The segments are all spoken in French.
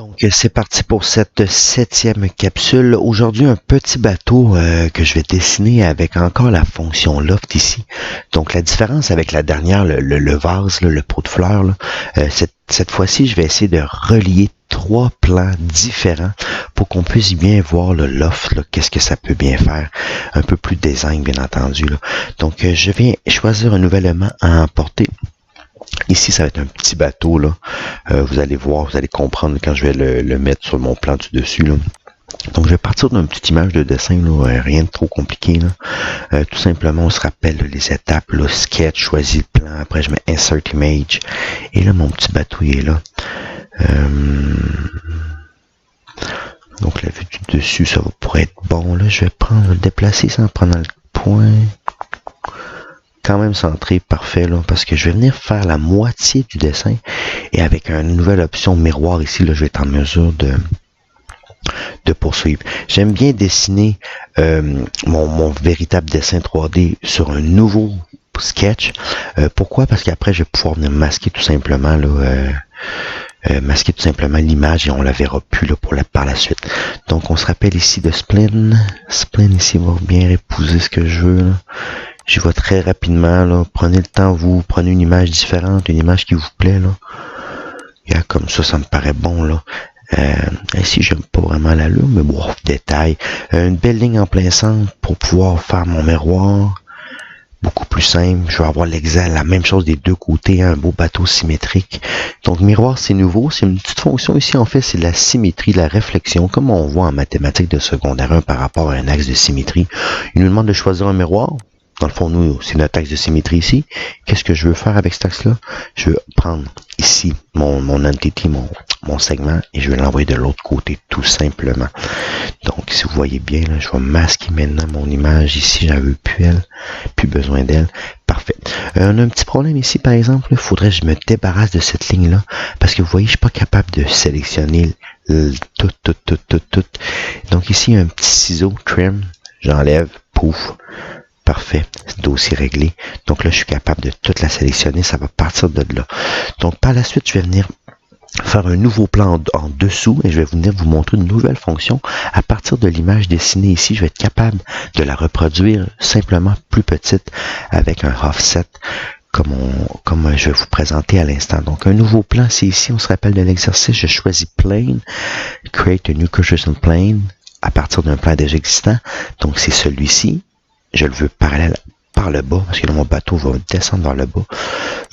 Donc, c'est parti pour cette 7e capsule. Aujourd'hui, un petit bateau que je vais dessiner avec encore la fonction loft ici. Donc, la différence avec la dernière, le vase, là, le pot de fleurs, là, cette fois-ci, je vais essayer de relier 3 plans différents pour qu'on puisse bien voir le loft, qu'est-ce que ça peut bien faire. Un peu plus de design, bien entendu. Là. Donc, je viens choisir un nouvel élément à emporter. Ici, ça va être un petit bateau, là. Vous allez voir, vous allez comprendre quand je vais le mettre sur mon plan du dessus, là. Donc, je vais partir d'une petite image de dessin, là, rien de trop compliqué, là. Tout simplement, on se rappelle les étapes, là, sketch, choisis le plan, après je mets insert image, et là, mon petit bateau, il est là. Donc, la vue du dessus, ça pourrait être bon, là. Je vais le déplacer sans prendre le point. Quand même centré, parfait, là, parce que je vais venir faire la moitié du dessin et avec une nouvelle option miroir ici, là, je vais être en mesure de poursuivre. J'aime bien dessiner mon véritable dessin 3D sur un nouveau sketch. Pourquoi? Parce qu'après, je vais pouvoir venir masquer tout simplement l'image et on la verra plus là, par la suite. Donc, on se rappelle ici de Spline. Spline ici va bien épouser ce que je veux, là. J'y vais très rapidement, là. Prenez le temps, vous. Prenez une image différente, une image qui vous plaît, là. Yeah, comme ça me paraît bon, là. Ici, j'aime pas vraiment l'allure, mais bon, détail. Une belle ligne en plein centre pour pouvoir faire mon miroir. Beaucoup plus simple. Je vais avoir la même chose des deux côtés, hein, un beau bateau symétrique. Donc, miroir, c'est nouveau. C'est une petite fonction ici, en fait, c'est la symétrie, la réflexion, comme on voit en mathématiques de secondaire 1 par rapport à un axe de symétrie. Il nous demande de choisir un miroir. Dans le fond, nous, c'est notre axe de symétrie ici. Qu'est-ce que je veux faire avec cet axe-là? Je veux prendre ici mon entity, mon segment, et je vais l'envoyer de l'autre côté, tout simplement. Donc, si vous voyez bien, là, je vais masquer maintenant mon image ici. J'en veux plus besoin d'elle. Parfait. On a un petit problème ici, par exemple. Il faudrait que je me débarrasse de cette ligne-là, parce que vous voyez, je suis pas capable de sélectionner tout. Donc, ici, un petit ciseau, trim, j'enlève, pouf. Parfait, dossier réglé. Donc là, je suis capable de toute la sélectionner. Ça va partir de là. Donc par la suite, je vais venir faire un nouveau plan en dessous et je vais venir vous montrer une nouvelle fonction. À partir de l'image dessinée ici, je vais être capable de la reproduire simplement plus petite avec un offset comme je vais vous présenter à l'instant. Donc un nouveau plan, c'est ici, on se rappelle de l'exercice. Je choisis Plane, Create a new Cartesian Plane à partir d'un plan déjà existant. Donc c'est celui-ci. Je le veux parallèle par le bas, parce que là, mon bateau va descendre vers le bas.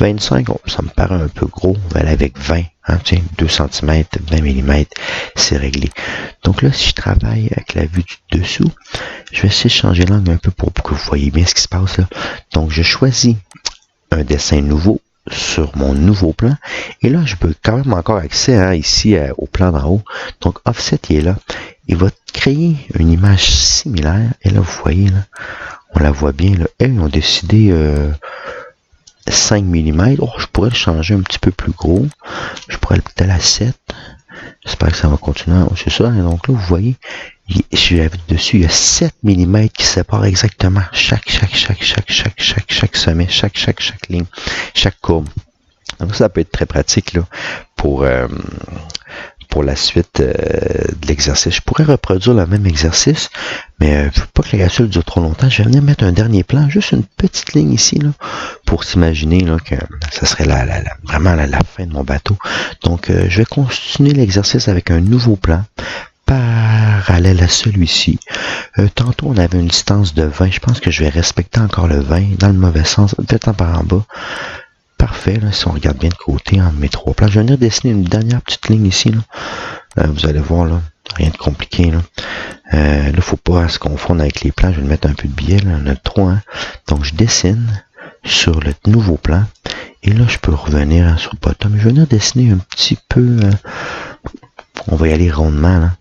25, ça me paraît un peu gros. On va aller avec 20, hein, tiens, 2 cm, 20 mm, c'est réglé. Donc là, si je travaille avec la vue du dessous, je vais essayer de changer l'angle un peu pour que vous voyez bien ce qui se passe là. Donc, je choisis un dessin nouveau sur mon nouveau plan. Et là, je peux quand même encore accès ici au plan d'en haut. Donc, Offset, il est là. Il va créer une image similaire. Et là, vous voyez, là, on la voit bien. Là. Ils ont décidé 5 mm. Oh, je pourrais le changer un petit peu plus gros. Je pourrais le mettre à la 7. J'espère que ça va continuer. C'est ça. Et donc là, vous voyez, dessus, il y a 7 mm qui séparent exactement chaque sommet, chaque ligne, chaque courbe. Donc ça peut être très pratique là, pour la suite de l'exercice. Je pourrais reproduire le même exercice, mais je ne veux pas que la capsule dure trop longtemps. Je vais venir mettre un dernier plan, juste une petite ligne ici, là, pour s'imaginer là, que ça serait vraiment la fin de mon bateau. Donc, je vais continuer l'exercice avec un nouveau plan parallèle à celui-ci. Tantôt, on avait une distance de 20. Je pense que je vais respecter encore le 20 dans le mauvais sens, peut-être par en bas. Parfait, là, si on regarde bien de côté entre mes 3 plans. Je vais venir dessiner une dernière petite ligne ici. Là. Vous allez voir, là, rien de compliqué. Là, il ne faut pas se confondre avec les plans. Je vais mettre un peu de biais. Là. On a 3. Hein. Donc, je dessine sur le nouveau plan. Et là, je peux revenir sur le bottom. Je vais venir dessiner un petit peu. On va y aller rondement. Là.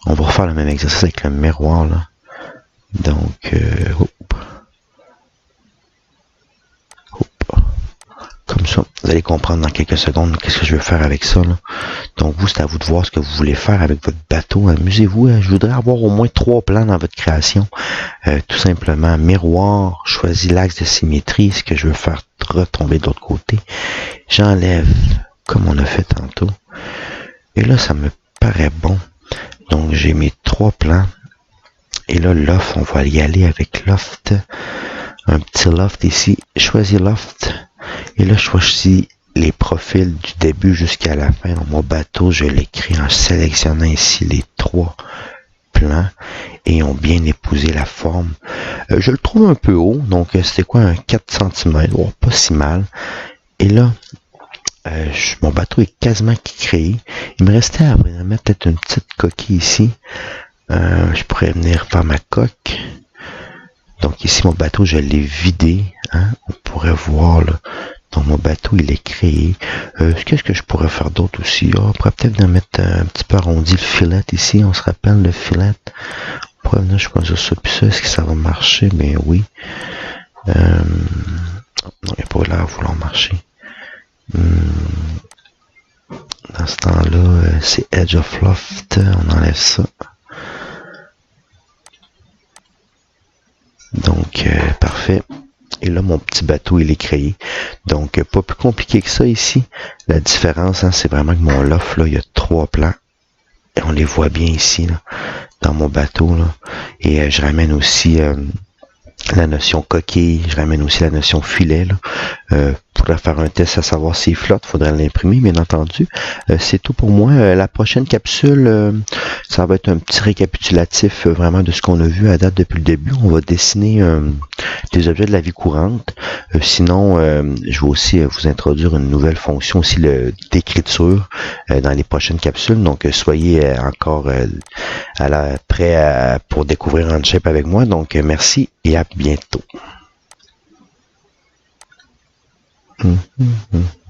On va refaire le même exercice avec le miroir. Là. Donc, comme ça, vous allez comprendre dans quelques secondes qu'est-ce que je veux faire avec ça. Là. Donc vous, c'est à vous de voir ce que vous voulez faire avec votre bateau. Amusez-vous. Je voudrais avoir au moins 3 plans dans votre création. Tout simplement, miroir, choisis l'axe de symétrie, ce que je veux faire retomber de l'autre côté. J'enlève, comme on a fait tantôt. Et là, ça me paraît bon. Donc j'ai mes 3 plans. Et là, loft, on va y aller avec loft. Un petit loft ici. Choisis loft. Et là, je choisis les profils du début jusqu'à la fin. Dans mon bateau, je l'écris en sélectionnant ici les 3 plans. Et ils ont bien épousé la forme. Je le trouve un peu haut. Donc, c'était quoi, un 4 cm. Oh, pas si mal. Et là, mon bateau est quasiment créé. Il me restait à mettre peut-être une petite coquille ici. Je pourrais venir faire ma coque. Donc ici, mon bateau, je l'ai vidé. Hein? On pourrait voir, là. Donc mon bateau, il est créé. Qu'est-ce que je pourrais faire d'autre aussi? On pourrait peut-être venir mettre un petit peu arrondi le filet ici. On se rappelle le filet. On pourrait venir choisir ça. Puis ça, est-ce que ça va marcher? Ben oui. Non, il n'y a pas l'air à vouloir marcher. Dans ce temps-là, c'est Edge of Loft. On enlève ça. Donc, parfait. Et là, mon petit bateau, il est créé. Donc, pas plus compliqué que ça ici. La différence, hein, c'est vraiment que mon loft, là, il y a 3 plans. Et on les voit bien ici, là, dans mon bateau. Là. Et je ramène aussi la notion coquille. Je ramène aussi la notion filet. Là. Pour faire un test à savoir s'il flotte, il faudrait l'imprimer, bien entendu. C'est tout pour moi. La prochaine capsule, ça va être un petit récapitulatif vraiment de ce qu'on a vu à date depuis le début. On va dessiner des objets de la vie courante. Sinon, je vais aussi vous introduire une nouvelle fonction aussi d'écriture dans les prochaines capsules. Donc, soyez encore prêts pour découvrir Onshape avec moi. Donc, merci et à bientôt.